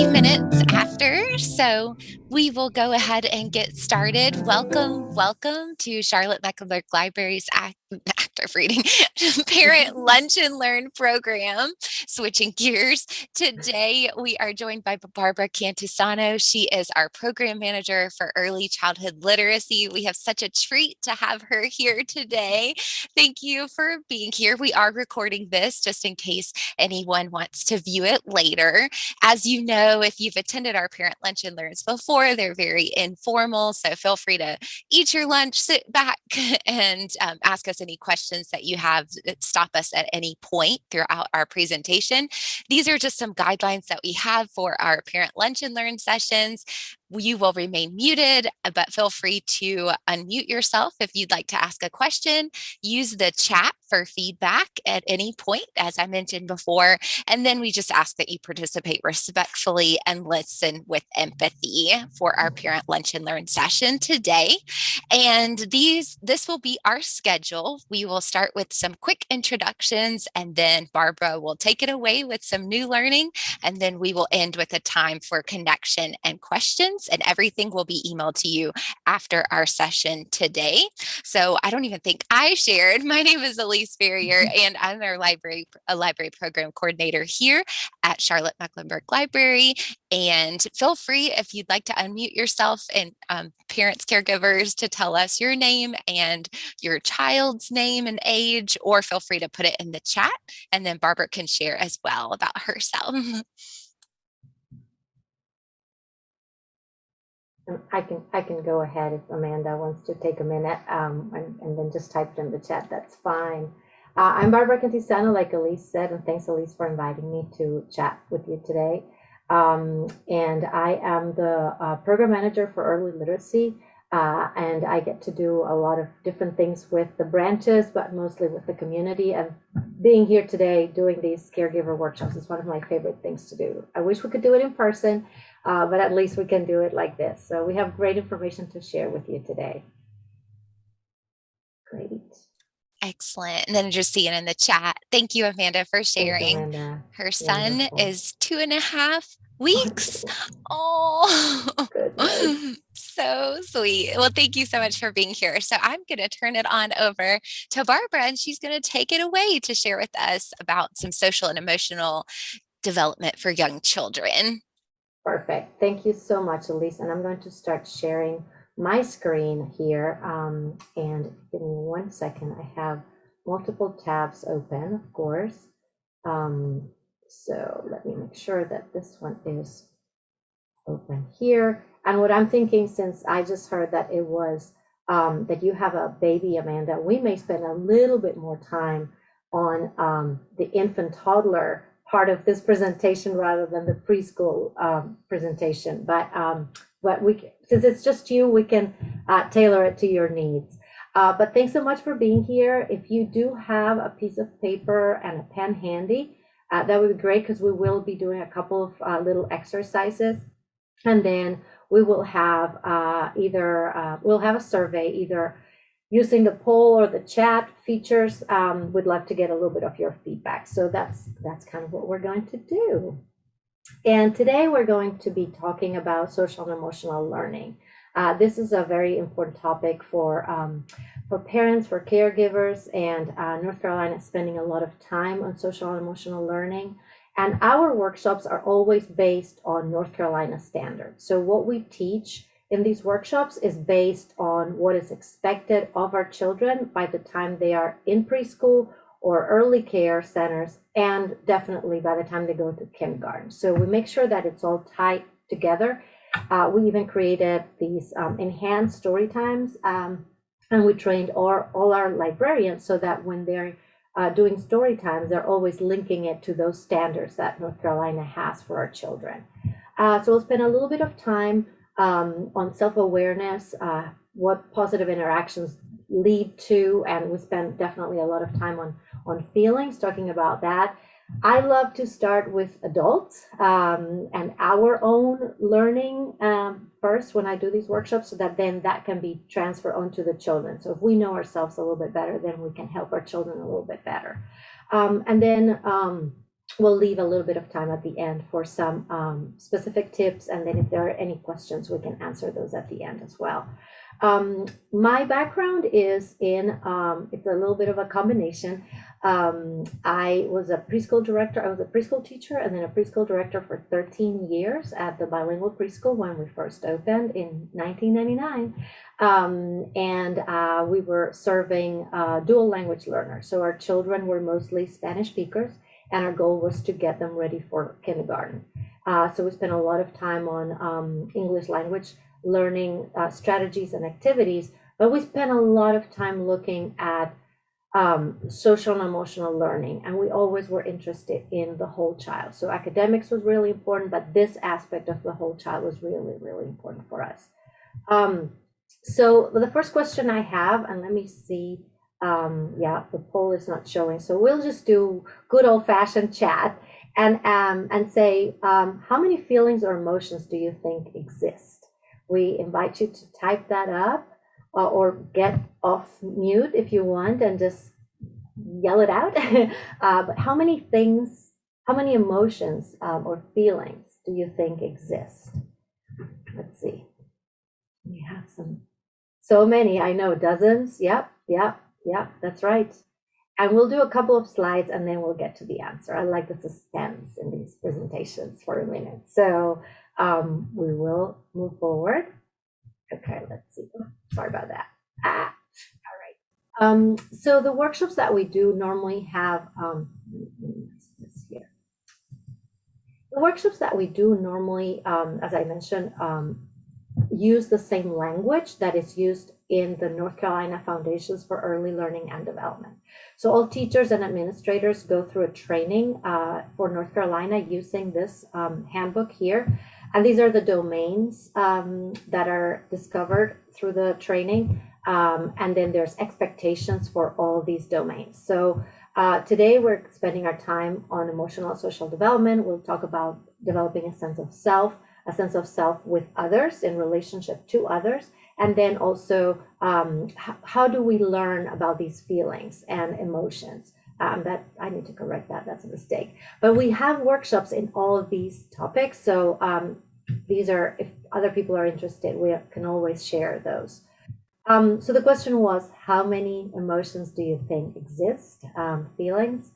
few minutes after, so we will go ahead and get started. Welcome to Charlotte Mecklenburg Library's active reading parent lunch and learn program. Switching gears, today we are joined by Barbara Cantusano. She is our program manager for early childhood literacy. We have such a treat to have her here today. Thank you for being here. We are recording this just in case anyone wants to view it later. As you know, if you've attended our parent lunch and learns before, they're very informal. So feel free to eat your lunch, sit back, and ask us any questions that you have. Stop us at any point throughout our presentation. These are just some guidelines that we have for our parent lunch and learn sessions. You will remain muted, but feel free to unmute yourself if you'd like to ask a question. Use the chat for feedback at any point, as I mentioned before. And then we just ask that you participate respectfully and listen with empathy for our parent lunch and learn session today. And this will be our schedule. We will start with some quick introductions, and then Barbara will take it away with some new learning. And then we will end with a time for connection and questions, and everything will be emailed to you after our session today. So I don't even think I shared. My name is Elise Ferrier, and I'm a library program coordinator here at Charlotte Mecklenburg Library. And feel free, if you'd like to unmute yourself, and parents, caregivers, to tell us your name and your child's name and age, or feel free to put it in the chat, and then Barbara can share as well about herself. I can go ahead if Amanda wants to take a minute and then just type it in the chat. That's fine. I'm Barbara Cantusano, like Elise said, and thanks, Elise, for inviting me to chat with you today. And I am the program manager for early literacy, and I get to do a lot of different things with the branches, but mostly with the community. And being here today doing these caregiver workshops is one of my favorite things to do. I wish we could do it in person, but at least we can do it like this. So we have great information to share with you today. Great. Excellent. And then just seeing in the chat, thank you, Amanda, for sharing. Thanks, Amanda. Her son Wonderful. is 2.5 weeks. Oh, so sweet. Well, thank you so much for being here. So I'm going to turn it on over to Barbara, and she's going to take it away to share with us about some social and emotional development for young children. Perfect. Thank you so much, Elise. And I'm going to start sharing my screen here. And give me 1 second. I have multiple tabs open, of course. So let me make sure that this one is open here. And what I'm thinking, since I just heard that it was that you have a baby, Amanda, we may spend a little bit more time on the infant toddler part of this presentation rather than the preschool presentation. But we, since it's just you, we can tailor it to your needs. But thanks so much for being here. If you do have a piece of paper and a pen handy, that would be great, because we will be doing a couple of little exercises. And then we will have we'll have a survey, either using the poll or the chat features. We'd love to get a little bit of your feedback. So that's kind of what we're going to do. And today we're going to be talking about social and emotional learning. This is a very important topic for parents, for caregivers, and North Carolina is spending a lot of time on social and emotional learning. And our workshops are always based on North Carolina standards. So what we teach in these workshops is based on what is expected of our children by the time they are in preschool or early care centers, and definitely by the time they go to kindergarten. So we make sure that it's all tied together. We even created these enhanced story times, and we trained all our librarians so that when they're doing story times, they're always linking it to those standards that North Carolina has for our children. So we'll spend a little bit of time on self-awareness, what positive interactions lead to, and we spend definitely a lot of time on feelings, talking about that. I love to start with adults and our own learning first when I do these workshops, so that then that can be transferred onto the children. So if we know ourselves a little bit better, then we can help our children a little bit better. And then we'll leave a little bit of time at the end for some specific tips. And then if there are any questions, we can answer those at the end as well. My background is in, it's a little bit of a combination. I was a preschool director. I was a preschool teacher and then a preschool director for 13 years at the bilingual preschool when we first opened in 1999. And we were serving dual language learners. So our children were mostly Spanish speakers, and our goal was to get them ready for kindergarten. So we spent a lot of time on English language learning strategies and activities, but we spent a lot of time looking at social and emotional learning, and we always were interested in the whole child. So academics was really important, but this aspect of the whole child was really, really important for us. So the first question I have, and let me see, yeah, the poll is not showing, so we'll just do good old-fashioned chat and say, how many feelings or emotions do you think exist? We invite you to type that up or get off mute if you want and just yell it out. But how many things, how many emotions or feelings do you think exist? Let's see. We have so many, I know, dozens. Yep, that's right. And we'll do a couple of slides and then we'll get to the answer. I like the suspense in these presentations for a minute. So we will move forward. Okay, let's see. Oh, sorry about that. All right. So the workshops that we do normally have, this here. The workshops that we do normally, as I mentioned, use the same language that is used in the North Carolina Foundations for Early Learning and Development. So all teachers and administrators go through a training for North Carolina using this handbook here. And these are the domains that are discovered through the training. And then there's expectations for all these domains. So today we're spending our time on emotional and social development. We'll talk about developing a sense of self with others in relationship to others. And then also, how do we learn about these feelings and emotions? That I need to correct that, that's a mistake. But we have workshops in all of these topics. So these are, if other people are interested, we can always share those. So the question was, how many emotions do you think exist, feelings?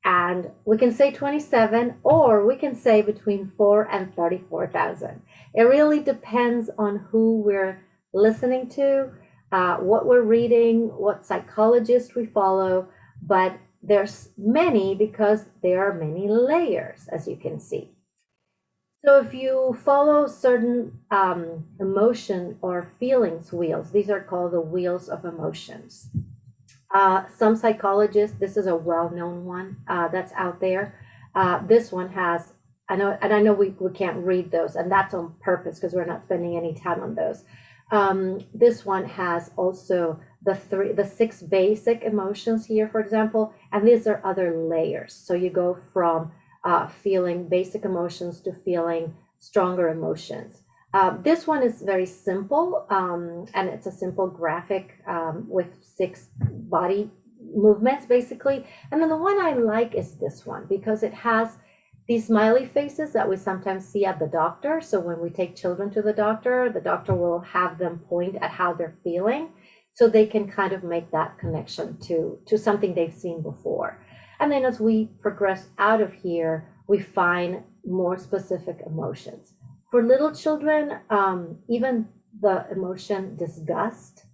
And we can say 27, or we can say between 4 and 34,000. It really depends on who we're listening to, what we're reading, what psychologist we follow, but there's many because there are many layers, as you can see. So if you follow certain emotion or feelings wheels, these are called the wheels of emotions. Some psychologists, this is a well-known one that's out there. This one has, I know we can't read those, and that's on purpose because we're not spending any time on those. This one has also the 6 basic emotions here, for example, and these are other layers. So you go from feeling basic emotions to feeling stronger emotions. This one is very simple, and it's a simple graphic with 6 body movements, basically. And then the one I like is this one because it has these smiley faces that we sometimes see at the doctor. So when we take children to the doctor will have them point at how they're feeling so they can kind of make that connection to something they've seen before. And then as we progress out of here, we find more specific emotions. For little children, even the emotion disgust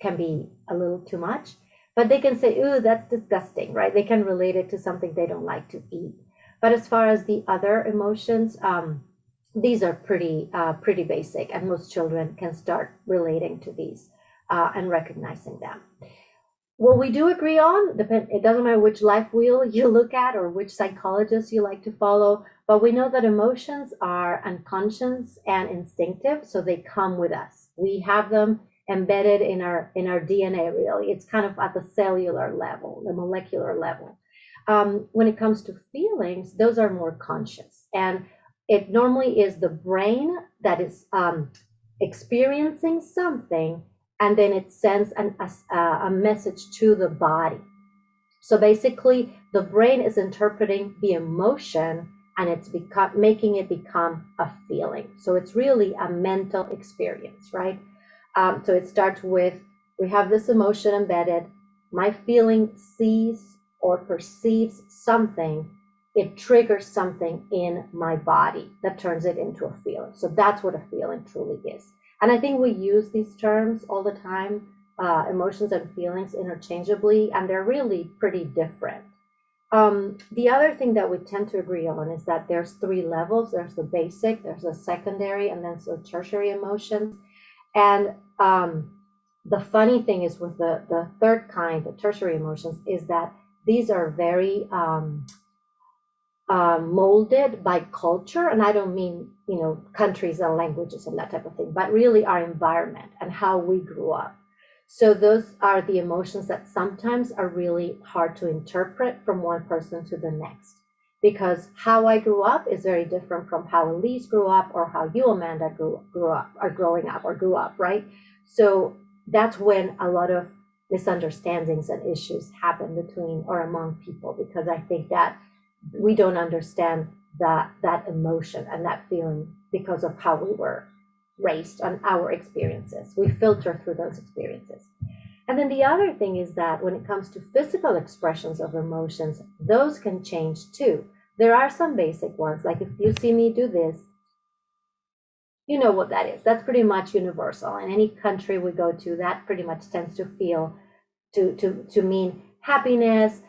can be a little too much, but they can say, "Ooh, that's disgusting," right? They can relate it to something they don't like to eat. But as far as the other emotions, these are pretty basic, and most children can start relating to these and recognizing them. What we do agree on, it doesn't matter which life wheel you look at or which psychologist you like to follow, but we know that emotions are unconscious and instinctive, so they come with us. We have them embedded in our DNA, really. It's kind of at the cellular level, the molecular level. When it comes to feelings, those are more conscious. And it normally is the brain that is experiencing something, and then it sends a message to the body. So basically, the brain is interpreting the emotion and it's making it become a feeling. So it's really a mental experience, right? So it starts with, we have this emotion embedded. My feeling sees or perceives something. It triggers something in my body that turns it into a feeling. So that's what a feeling truly is. And I think we use these terms all the time, emotions and feelings interchangeably, and they're really pretty different. The other thing that we tend to agree on is that there's three levels. There's the basic, there's the secondary, and then the tertiary emotions. And the funny thing is with the third kind, the tertiary emotions, is that these are very molded by culture. And I don't mean, countries and languages and that type of thing, but really our environment and how we grew up. So those are the emotions that sometimes are really hard to interpret from one person to the next, because how I grew up is very different from how Elise grew up or how you, Amanda, grew up or growing up or grew up, right? So that's when a lot of misunderstandings and issues happen between or among people, because I think that we don't understand that emotion and that feeling because of how we were raised on our experiences. We filter through those experiences. And then the other thing is that when it comes to physical expressions of emotions, those can change too. There are some basic ones, like if you see me do this, you know what that is. That's pretty much universal. In any country we go to, that pretty much tends to feel to mean happiness,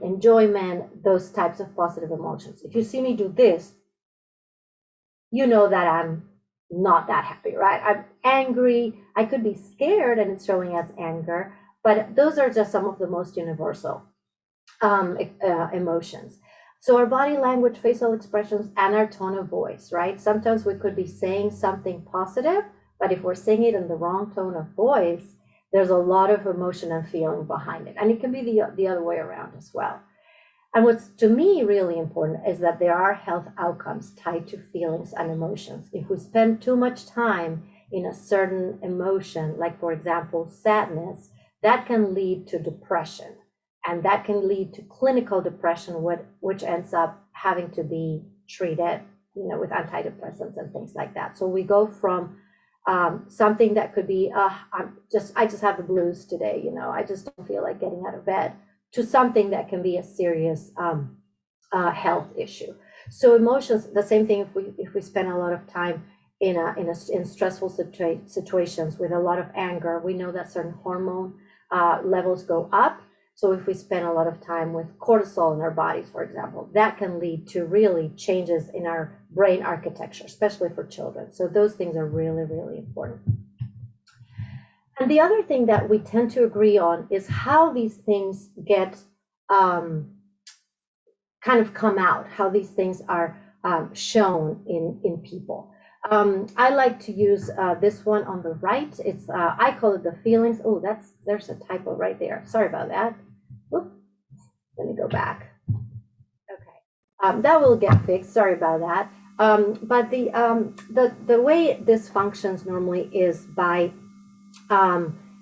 enjoyment, those types of positive emotions. If you see me do this, you know that I'm not that happy, right? I'm angry. I could be scared and it's showing as anger, but those are just some of the most universal emotions. So our body language, facial expressions, and our tone of voice, right? Sometimes we could be saying something positive, but if we're saying it in the wrong tone of voice, there's a lot of emotion and feeling behind it. And it can be the other way around as well. And what's to me really important is that there are health outcomes tied to feelings and emotions. If we spend too much time in a certain emotion, like for example, sadness, that can lead to depression. And that can lead to clinical depression, which ends up having to be treated, with antidepressants and things like that. So we go from something that could be, I just have the blues today, I just don't feel like getting out of bed, to something that can be a serious health issue. So emotions, the same thing. If we spend a lot of time in stressful situations with a lot of anger, we know that certain hormone levels go up. So if we spend a lot of time with cortisol in our bodies, for example, that can lead to really changes in our brain architecture, especially for children. So those things are really, really important. And the other thing that we tend to agree on is how these things get kind of come out, how these things are shown in people. I like to use this one on the right. It's I call it the feelings. Oh, there's a typo right there. Sorry about that. Whoop. Let me go back. Okay, that will get fixed. Sorry about that. But the way this functions normally is by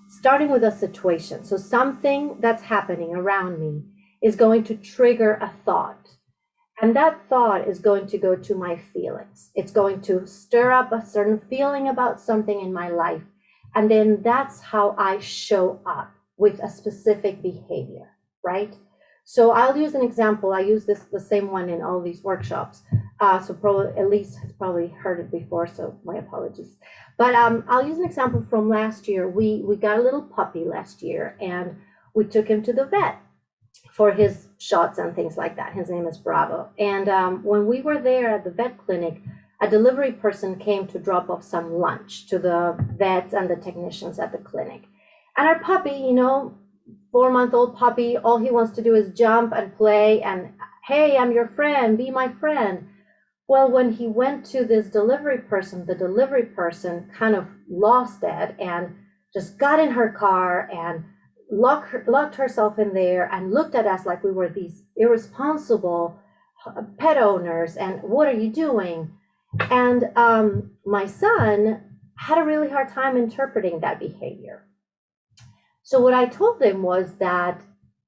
starting with a situation. So something that's happening around me is going to trigger a thought. And that thought is going to go to my feelings. It's going to stir up a certain feeling about something in my life. And then that's how I show up with a specific behavior, right? So I'll use an example. I use the same one in all these workshops. So probably Elise has probably heard it before, so my apologies. But I'll use an example from last year. We got a little puppy last year, and we took him to the vet for his shots and things like that. His name is Bravo. And when we were there at the vet clinic, a delivery person came to drop off some lunch to the vets and the technicians at the clinic. And our puppy, 4-month-old puppy, all he wants to do is jump and play and, hey, I'm your friend, be my friend. Well, when he went to this delivery person, the delivery person kind of lost it and just got in her car and locked herself in there and looked at us like we were these irresponsible pet owners. And what are you doing? And my son had a really hard time interpreting that behavior. So what I told him was that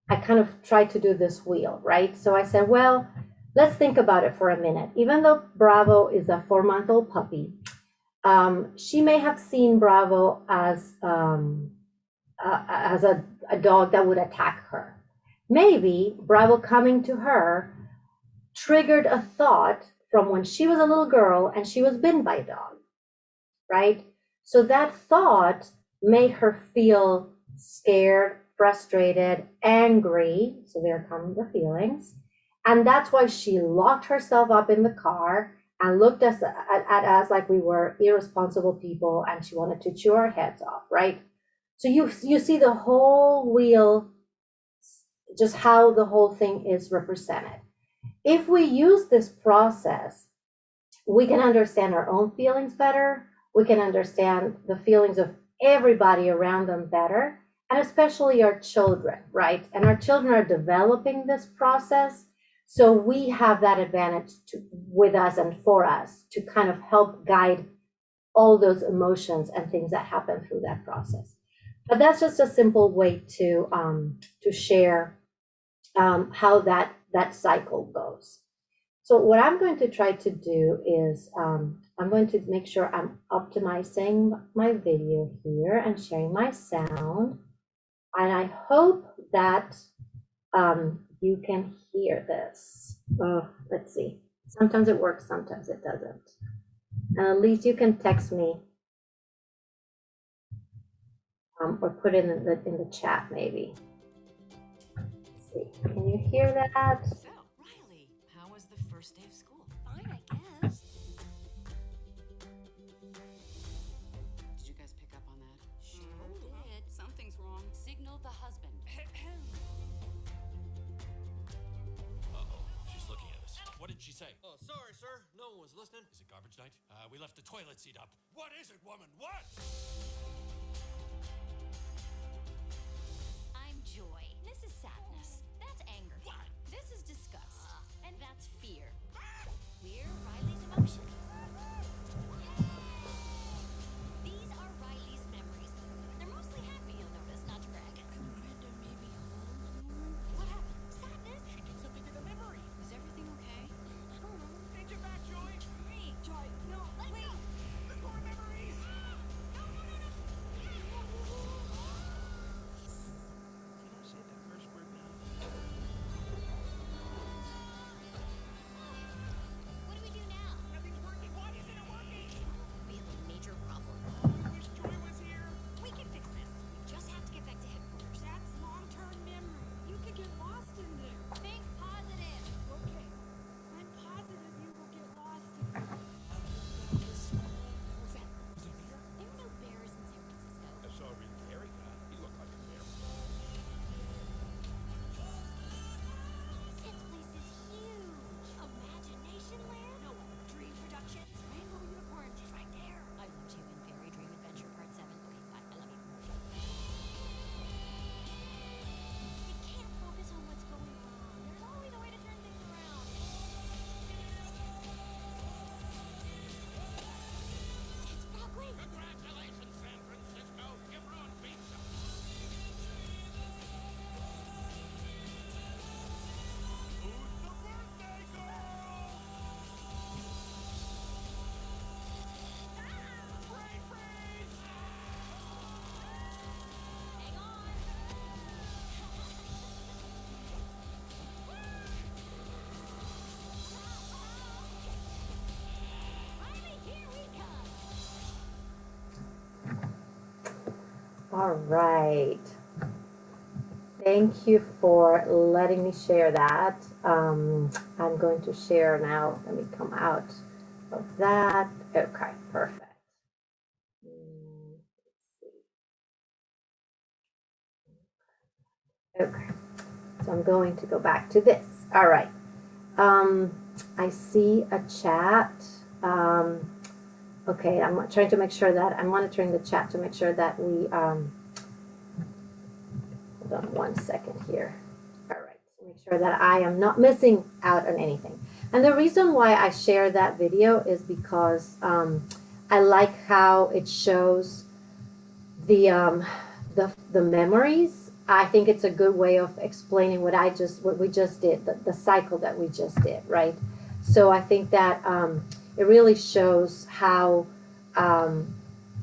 I kind of tried to do this wheel, right? So I said, well, let's think about it for a minute. Even though Bravo is a 4-month-old puppy, she may have seen Bravo as a dog that would attack her. Maybe Bravo coming to her triggered a thought from when she was a little girl and she was bitten by a dog, right? So that thought made her feel scared, frustrated, angry. So there come the feelings. And that's why she locked herself up in the car and looked at us like we were irresponsible people and she wanted to chew our heads off, right? So you see the whole wheel, just how the whole thing is represented. If we use this process, we can understand our own feelings better. We can understand the feelings of everybody around them better, and especially our children, right? And our children are developing this process. So we have that advantage with us and for us to kind of help guide all those emotions and things that happen through that process. But that's just a simple way to share how that cycle goes. So what I'm going to try to do is I'm going to make sure I'm optimizing my video here and sharing my sound. And I hope that you can hear this. Let's see. Sometimes it works, sometimes it doesn't. And at least you can text me or put it in the chat maybe. Let's see. Can you hear that? So, Riley, how was the first day of school? Fine, I guess. Did you guys pick up on that? Sure did. Something's wrong. Signal the husband. Uh-oh, she's looking at us. What did she say? Oh, sorry, sir. No one was listening. Is it garbage night? We left the toilet seat up. What is it, woman? What? I'm joy. This is sadness. That's anger. What? This is disgust. And that's fear. We're Riley's emotions. These are Riley's memories. They're mostly happy, you'll notice, not to brag. I wanted to maybe hold the moment. What happened? Sadness? She did something to the memory. Is everything okay? I don't know. Take it back, Joy. Hey, Joy, no, let wait. go. The core memories. No, no, no, no. Can I say that curse word now? What do we do now? Nothing's working. Why isn't it working? We have a major problem. I wish Joy was here. We can fix this. We just have to get back to headquarters. That's long-term memory. You could get lost in there. Think positive. Okay. I'm positive you will get lost in there. What's that? Is it a bear? There are no bears in San Francisco. I saw a really hairy guy. He looked like a bear. This place is huge. Imagination Land? No way. Dream Productions? Rainbow Unicorn? She's right there. I loved you in Fairy Dream Adventure Part 7. Okay, bye. I love you. You can't focus on what's going on. There's always a way to turn things around. It's Broadway. Congratulations, San Francisco. Give Ron pizza. Who's the birthday girl? Brain freeze. Hang on. Riley, here we come. All right. Thank you for letting me share that. I'm going to share now. Let me come out of that. Okay, perfect. Okay, so I'm going to go back to this. All right. I see a chat. Okay, I'm trying to make sure that I'm monitoring the chat to make sure that we, hold on 1 second here. All right, so make sure that I am not missing out on anything. And the reason why I share that video is because I like how it shows the memories I think it's a good way of explaining what we just did, the cycle that we just did, right? So I think that it really shows how um,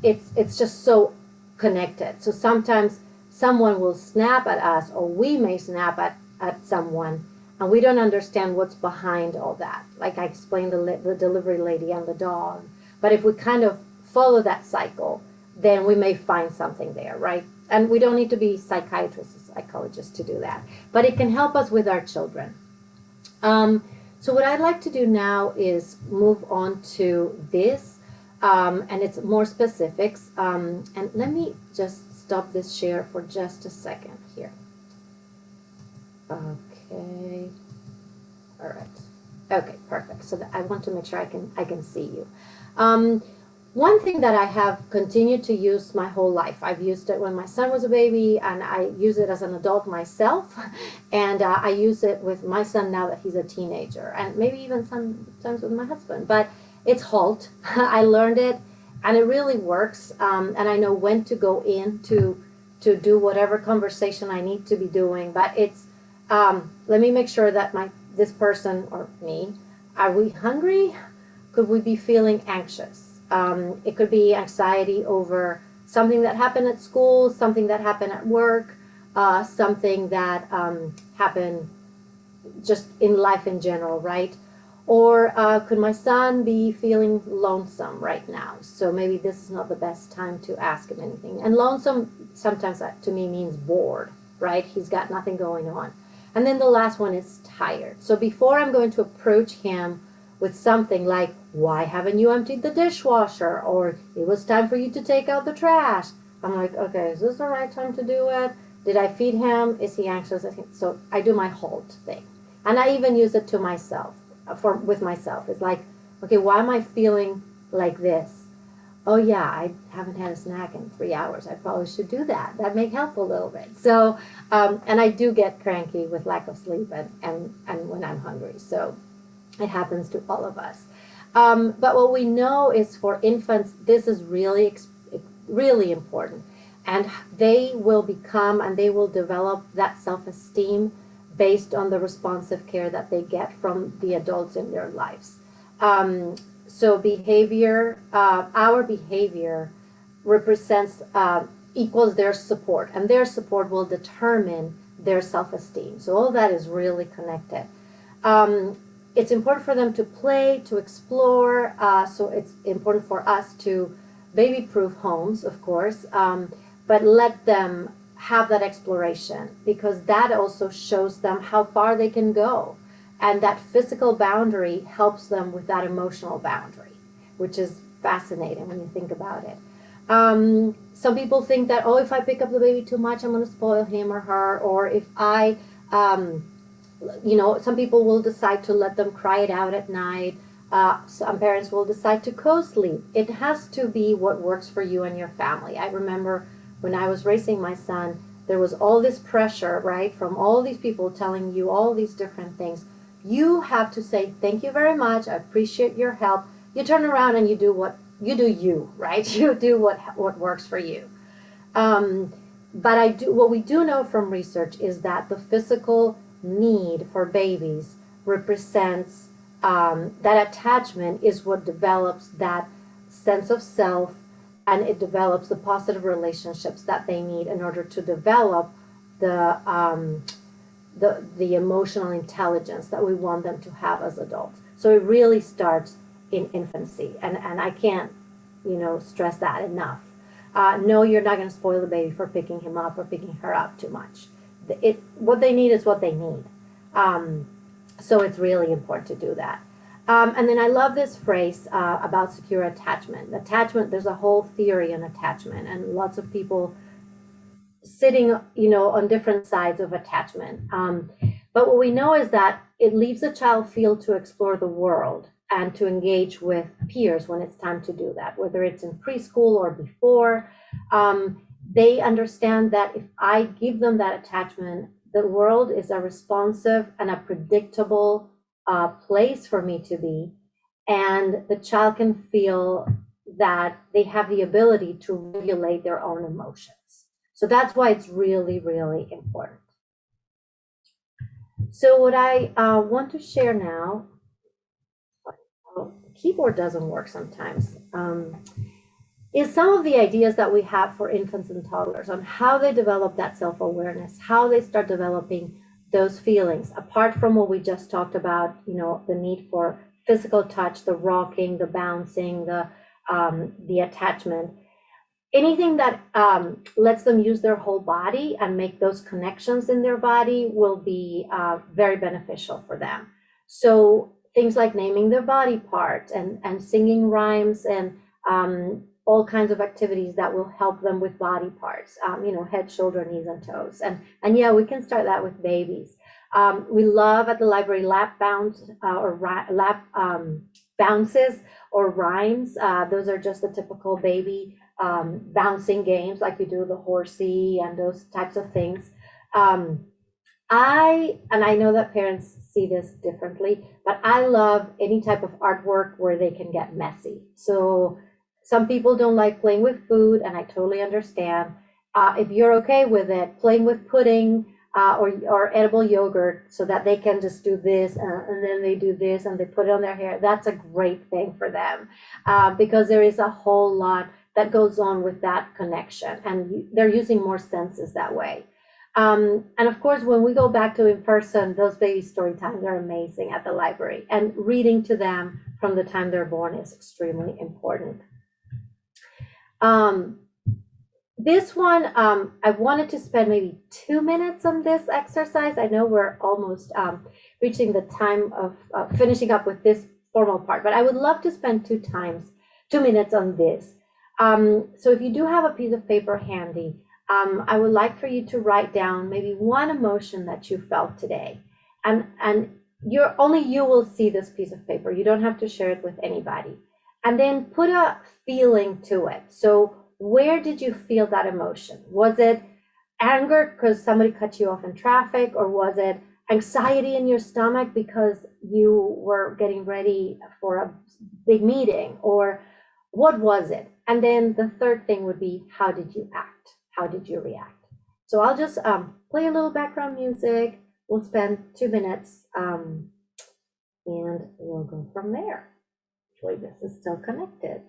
it's just so connected. So sometimes someone will snap at us, or we may snap at someone, and we don't understand what's behind all that. Like I explained, the delivery lady and the dog. But if we kind of follow that cycle, then we may find something there, right? And we don't need to be psychiatrists or psychologists to do that, but it can help us with our children. So what I'd like to do now is move on to this, and it's more specifics. And let me just stop this share for just a second here. Okay. All right. Okay, perfect. So I want to make sure I can see you. One thing that I have continued to use my whole life, I've used it when my son was a baby, and I use it as an adult myself, and I use it with my son now that he's a teenager, and maybe even sometimes with my husband. But it's HALT. I learned it, and it really works, and I know when to go in to do whatever conversation I need to be doing. But it's let me make sure that this person or me, are we hungry? Could we be feeling anxious? It could be anxiety over something that happened at school, something that happened at work, something that happened just in life in general, right? Or could my son be feeling lonesome right now? So maybe this is not the best time to ask him anything. And lonesome sometimes to me means bored, right? He's got nothing going on. And then the last one is tired. So before I'm going to approach him with something like, why haven't you emptied the dishwasher? Or it was time for you to take out the trash. I'm like, okay, is this the right time to do it? Did I feed him? Is he anxious? So I do my HALT thing. And I even use it to myself, with myself. It's like, okay, why am I feeling like this? Oh yeah, I haven't had a snack in 3 hours. I probably should do that. That may help a little bit. So, and I do get cranky with lack of sleep and when I'm hungry. So it happens to all of us. But what we know is for infants, this is really, really important. And they will become and they will develop that self-esteem based on the responsive care that they get from the adults in their lives. So behavior, our behavior represents, equals their support, and their support will determine their self-esteem. So all that is really connected. It's important for them to play, to explore. So it's important for us to baby-proof homes, of course, but let them have that exploration, because that also shows them how far they can go. And that physical boundary helps them with that emotional boundary, which is fascinating when you think about it. Some people think that, oh, if I pick up the baby too much, I'm going to spoil him or her. Or if I, some people will decide to let them cry it out at night. Some parents will decide to co-sleep. It has to be what works for you and your family. I remember when I was raising my son, there was all this pressure, right, from all these people telling you all these different things. You have to say, thank you very much. I appreciate your help. You turn around and you do you, right? You do what works for you. But what we do know from research is that the physical need for babies represents that attachment is what develops that sense of self, and it develops the positive relationships that they need in order to develop the emotional intelligence that we want them to have as adults. So it really starts in infancy, and I can't stress that enough. No, you're not going to spoil the baby for picking him up or picking her up too much. What they need is what they need. So it's really important to do that. And then I love this phrase about secure attachment. Attachment, there's a whole theory on attachment, and lots of people sitting, on different sides of attachment. But what we know is that it leaves a child feel to explore the world and to engage with peers when it's time to do that, whether it's in preschool or before. They understand that if I give them that attachment, the world is a responsive and a predictable place for me to be, and the child can feel that they have the ability to regulate their own emotions. So that's why it's really, really important. So what I want to share now, the keyboard doesn't work sometimes, is some of the ideas that we have for infants and toddlers on how they develop that self-awareness, how they start developing those feelings, apart from what we just talked about, the need for physical touch, the rocking, the bouncing, the attachment. Anything that lets them use their whole body and make those connections in their body will be very beneficial for them. So things like naming their body parts and singing rhymes and all kinds of activities that will help them with body parts, head, shoulder, knees, and toes. And yeah, we can start that with babies. We love at the library lap bounce or lap bounces or rhymes. Those are just the typical baby bouncing games like you do the horsey and those types of things. I know that parents see this differently, but I love any type of artwork where they can get messy. So some people don't like playing with food, and I totally understand. If you're okay with it, playing with pudding or edible yogurt so that they can just do this and then they do this and they put it on their hair, that's a great thing for them because there is a whole lot that goes on with that connection, and they're using more senses that way. And of course, when we go back to in person, those baby story times are amazing at the library, and reading to them from the time they're born is extremely important. This one, I wanted to spend maybe 2 minutes on this exercise. I know we're almost reaching the time of finishing up with this formal part, but I would love to spend 2 minutes on this. So if you do have a piece of paper handy, I would like for you to write down maybe one emotion that you felt today. And only you will see this piece of paper. You don't have to share it with anybody. And then put a feeling to it. So where did you feel that emotion? Was it anger because somebody cut you off in traffic, or was it anxiety in your stomach because you were getting ready for a big meeting, or what was it? And then the third thing would be, how did you act? How did you react? So I'll just play a little background music. We'll spend 2 minutes and we'll go from there. Hopefully this is still connected.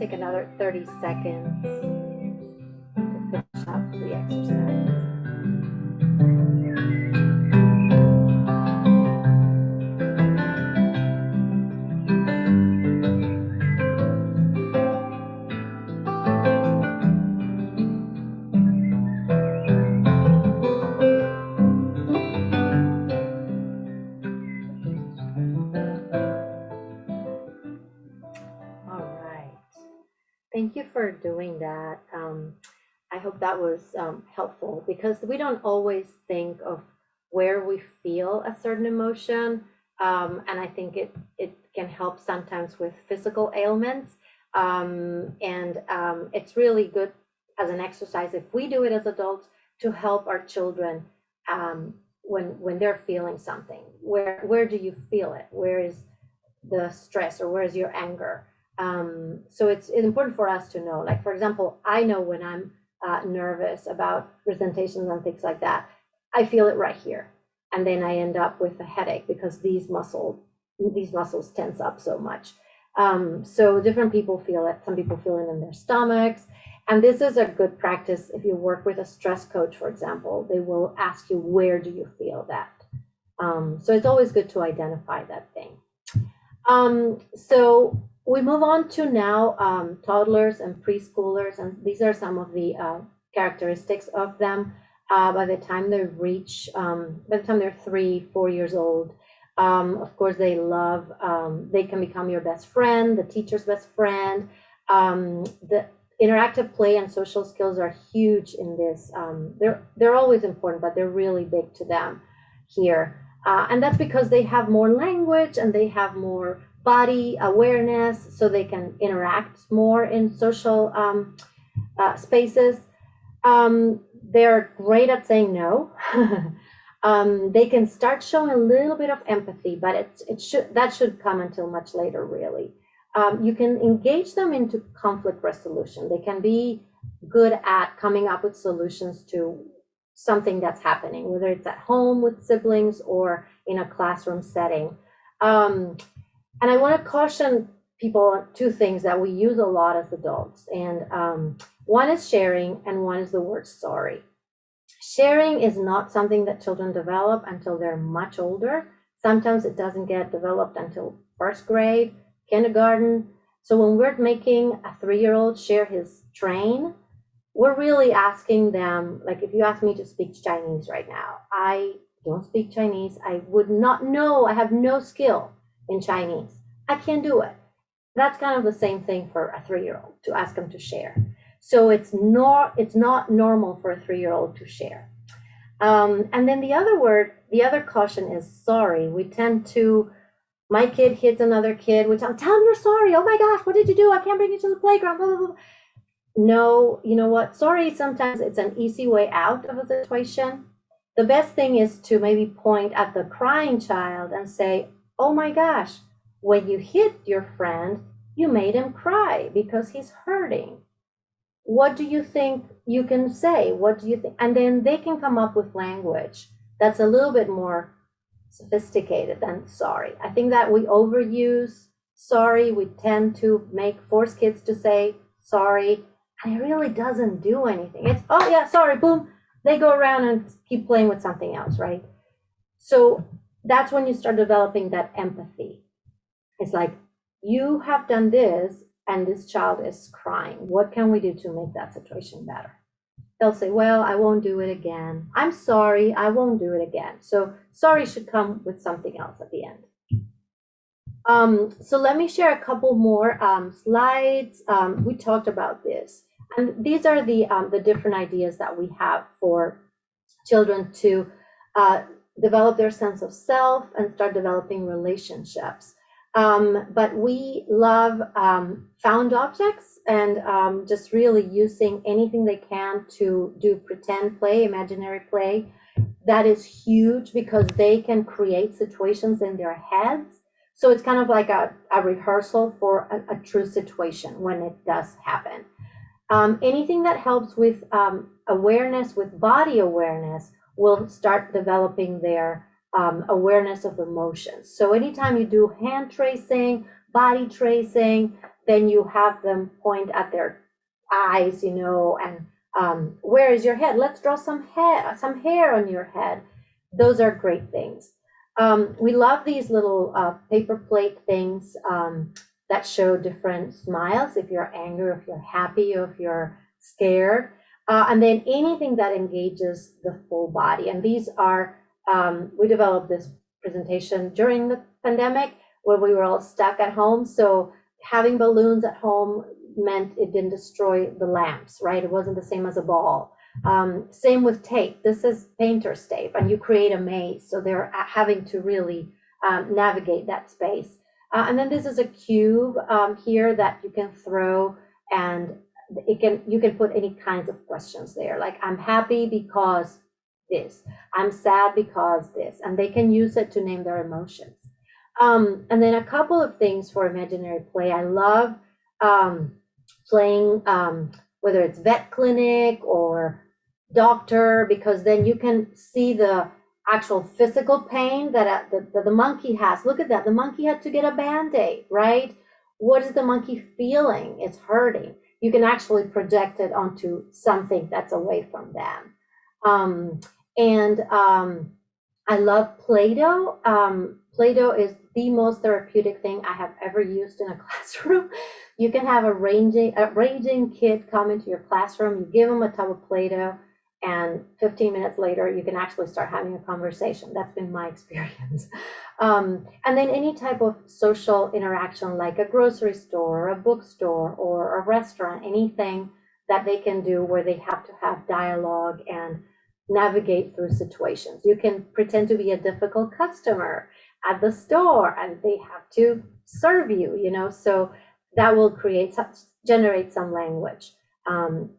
Take another 30 seconds to finish up the exercise. All right. Thank you for doing that. I hope that was helpful, because we don't always think of where we feel a certain emotion And I think it can help sometimes with physical ailments. And it's really good as an exercise if we do it as adults to help our children when they're feeling something. Where do you feel it? Where is the stress, or where is your anger? So it's important for us to know. Like, for example, I know when I'm nervous about presentations and things like that, I feel it right here, and then I end up with a headache because these muscles tense up so much. So different people feel it. Some people feel it in their stomachs. And this is a good practice. If you work with a stress coach, for example, they will ask you, where do you feel that? So it's always good to identify that thing. So we move on to now toddlers and preschoolers, and these are some of the characteristics of them. By the time they reach, by the time they're 3, 4 years old, of course, they love, they can become your best friend, the teacher's best friend. The interactive play and social skills are huge in this. They're always important, but they're really big to them here. And that's because they have more language and they have more body awareness, so they can interact more in social spaces. They're great at saying no. They can start showing a little bit of empathy, but that should come until much later, really. You can engage them into conflict resolution. They can be good at coming up with solutions to something that's happening, whether it's at home with siblings or in a classroom setting. And I want to caution people two things that we use a lot as adults. And one is sharing, and one is the word sorry. Sharing is not something that children develop until they're much older. Sometimes it doesn't get developed until first grade, kindergarten. So when we're making a 3-year-old share his train, we're really asking them, like, if you ask me to speak Chinese right now, I don't speak Chinese. I would not know. I have no skill in Chinese. I can't do it. That's kind of the same thing for a 3-year-old, to ask them to share. So it's not normal for a 3-year-old to share. And then the other caution is sorry. We tend to, my kid hits another kid, we tell him you're sorry. Oh my gosh, what did you do? I can't bring you to the playground. Blah, blah, blah. No, you know what? Sorry, sometimes it's an easy way out of a situation. The best thing is to maybe point at the crying child and say, oh my gosh, when you hit your friend, you made him cry because he's hurting. What do you think you can say? What do you think? And then they can come up with language that's a little bit more sophisticated than sorry. I think that we overuse sorry. We tend to force kids to say sorry, and it really doesn't do anything. It's, oh yeah, sorry, boom. They go around and keep playing with something else, right? So that's when you start developing that empathy. It's like, you have done this, and this child is crying. What can we do to make that situation better? They'll say, well, I won't do it again. I'm sorry, I won't do it again. So sorry should come with something else at the end. So let me share a couple more slides. We talked about this. And these are the different ideas that we have for children to develop their sense of self and start developing relationships. But we love found objects and just really using anything they can to do pretend play, imaginary play. That is huge because they can create situations in their heads. So it's kind of like a rehearsal for a true situation when it does happen. Anything that helps with awareness, with body awareness, will start developing their awareness of emotions. So anytime you do hand tracing, body tracing, then you have them point at their eyes, and where is your head? Let's draw some hair on your head. Those are great things. We love these little paper plate things that show different smiles, if you're angry, if you're happy, or if you're scared. And then anything that engages the full body. And these are, we developed this presentation during the pandemic when we were all stuck at home. So having balloons at home meant it didn't destroy the lamps, right? It wasn't the same as a ball. Same with tape. This is painter's tape, and you create a maze. So they're having to really navigate that space. And then this is a cube here that you can throw, and you can put any kinds of questions there, like I'm happy because this, I'm sad because this, and they can use it to name their emotions. And then a couple of things for imaginary play. I love playing, whether it's vet clinic or doctor, because then you can see the actual physical pain that the monkey has. Look at that. The monkey had to get a Band-Aid, right? What is the monkey feeling? It's hurting. You can actually project it onto something that's away from them. I love Play-Doh. Play-Doh is the most therapeutic thing I have ever used in a classroom. You can have a raging kid come into your classroom, you give them a tub of Play-Doh, and 15 minutes later, you can actually start having a conversation. That's been my experience. And then any type of social interaction, like a grocery store, or a bookstore, or a restaurant, anything that they can do where they have to have dialogue and navigate through situations. You can pretend to be a difficult customer at the store, and they have to serve you, so that will generate some language, and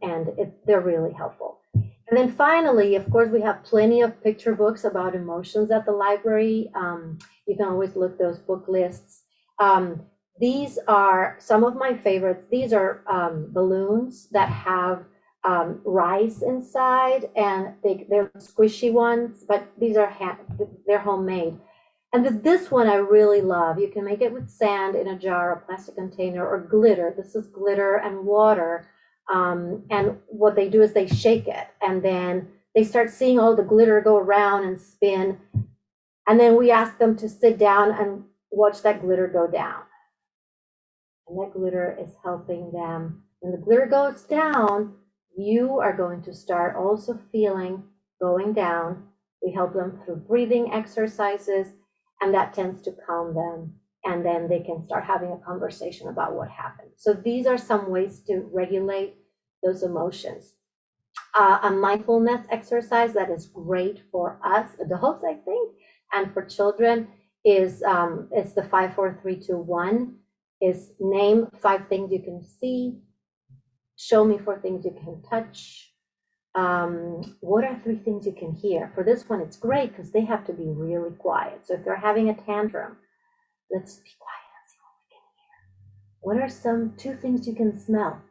they're really helpful. And then finally, of course, we have plenty of picture books about emotions at the library. You can always look those book lists. These are some of my favorites. These are balloons that have rice inside, and they're squishy ones, but these are they're homemade. And this one I really love. You can make it with sand in a jar, a plastic container, or glitter. This is glitter and water. And what they do is they shake it, and then they start seeing all the glitter go around and spin. And then we ask them to sit down and watch that glitter go down. And that glitter is helping them. When the glitter goes down, you are going to start also feeling going down. We help them through breathing exercises, and that tends to calm them. And then they can start having a conversation about what happened. So these are some ways to regulate those emotions. A mindfulness exercise that is great for us adults, I think, and for children is it's the 5, 4, 3, 2, 1. Is name 5 things you can see, show me 4 things you can touch. What are 3 things you can hear? For this one, it's great because they have to be really quiet. So if they're having a tantrum, let's be quiet and see what we can hear. What are some 2 things you can smell?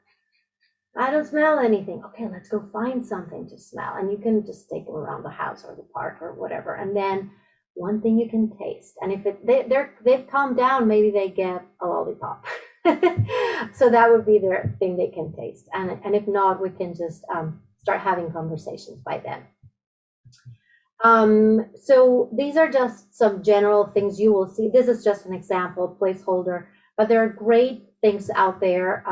I don't smell anything. Okay, let's go find something to smell. And you can just take them around the house or the park or whatever. And then 1 thing you can taste. And if they've calmed down, maybe they get a lollipop. So that would be their thing they can taste. And if not, we can just start having conversations by then. So these are just some general things you will see. This is just an example, placeholder, but there are great things out there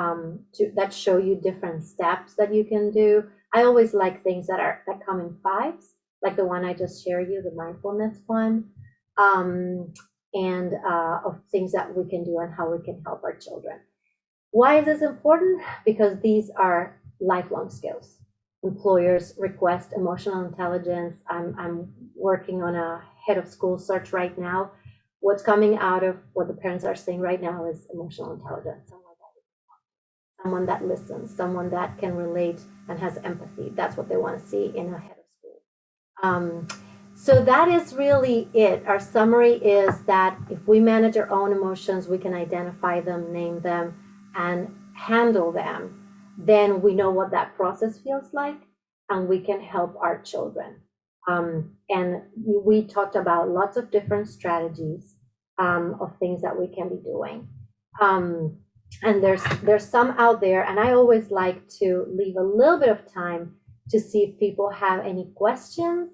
that show you different steps that you can do. I always like things that come in 5s, like the one I just shared you, the mindfulness one, and of things that we can do and how we can help our children. Why is this important? Because these are lifelong skills. Employers request emotional intelligence. I'm working on a head of school search right now. What's coming out of what the parents are saying right now is emotional intelligence. Someone that listens, someone that can relate and has empathy. That's what they want to see in a head of school. So that is really it. Our summary is that if we manage our own emotions, we can identify them, name them, and handle them. Then we know what that process feels like, and we can help our children. And we talked about lots of different strategies of things that we can be doing. And there's some out there, and I always like to leave a little bit of time to see if people have any questions,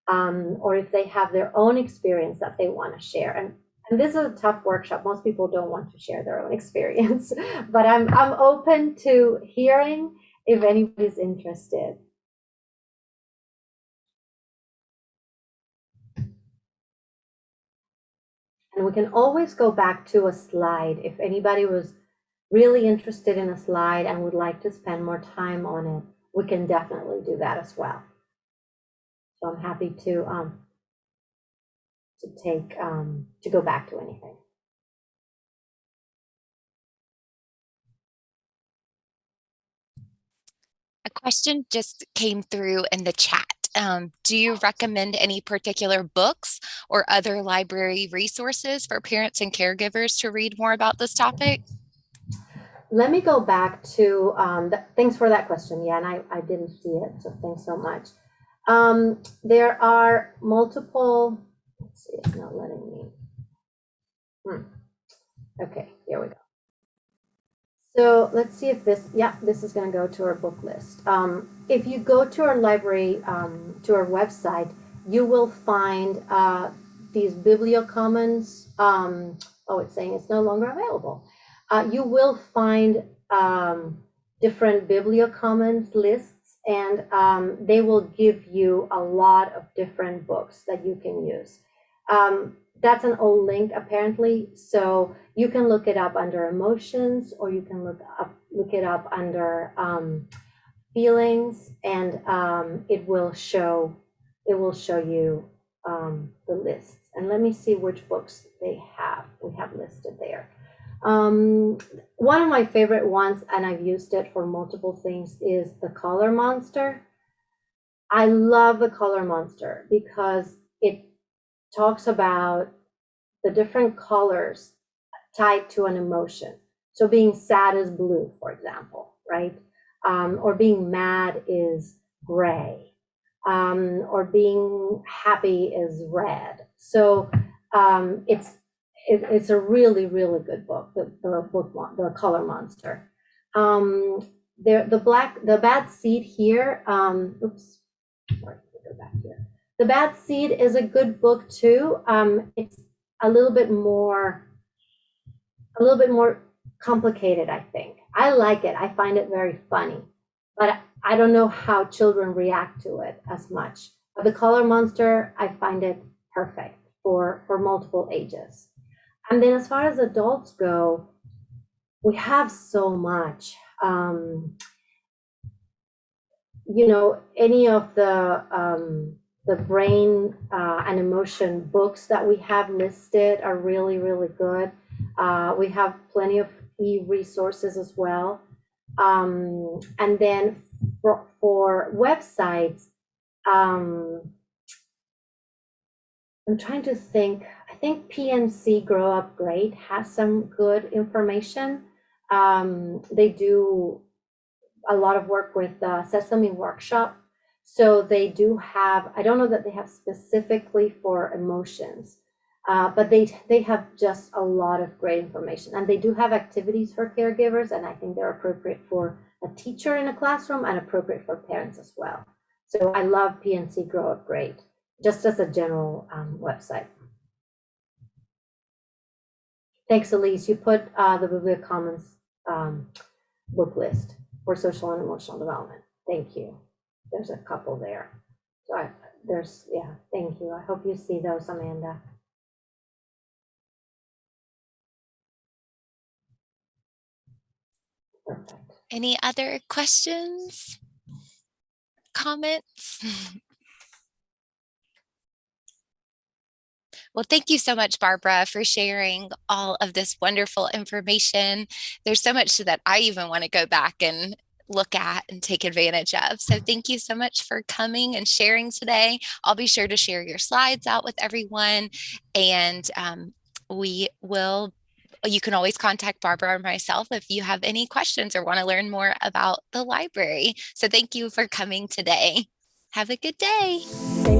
or if they have their own experience that they want to share. And this is a tough workshop. Most people don't want to share their own experience, but I'm open to hearing if anybody's interested. And we can always go back to a slide. If anybody was really interested in a slide and would like to spend more time on it, we can definitely do that as well. So I'm happy to take to go back to anything. A question just came through in the chat. Do you recommend any particular books or other library resources for parents and caregivers to read more about this topic? Let me go back to, thanks for that question. Yeah, and I didn't see it, so thanks so much. There are multiple, let's see, it's not letting me. Okay, here we go. So let's see if this, yeah, this is going to go to our book list. If you go to our library, to our website, you will find these Bibliocommons. Oh, it's saying it's no longer available. You will find different Bibliocommons lists, and they will give you a lot of different books that you can use. That's an old link apparently, so you can look it up under emotions, or you can look it up under feelings, and it will show you the lists. And let me see which books we have listed there. One of my favorite ones, and I've used it for multiple things, is The Color Monster. I love The Color Monster because it talks about the different colors tied to an emotion. So being sad is blue, for example, right? Or being mad is gray, or being happy is red. So it's a really, really good book, The Color Monster. The Bad Seed here, oops, sorry, go back here. The Bad Seed is a good book too. It's a little bit more complicated, I think. I like it. I find it very funny, but I don't know how children react to it as much. But The Color Monster, I find it perfect for multiple ages. And then as far as adults go, we have so much. Any of the brain and emotion books that we have listed are really, really good. We have plenty of e-resources as well. And then for websites, I'm trying to think. I think PNC Grow Up Great has some good information. They do a lot of work with Sesame Workshop. So they do have, I don't know that they have specifically for emotions, but they have just a lot of great information. And they do have activities for caregivers, and I think they're appropriate for a teacher in a classroom and appropriate for parents as well. So I love PNC Grow Up Great, just as a general website. Thanks, Elise. You put the Bibliocommons book list for social and emotional development. Thank you. There's a couple there. So yeah, thank you. I hope you see those, Amanda. Perfect. Any other questions? Comments? Well, thank you so much, Barbara, for sharing all of this wonderful information. There's so much that I even want to go back and look at and take advantage of. So thank you so much for coming and sharing today. I'll be sure to share your slides out with everyone, and you can always contact Barbara or myself if you have any questions or want to learn more about the library. So thank you for coming today. Have a good day. Thank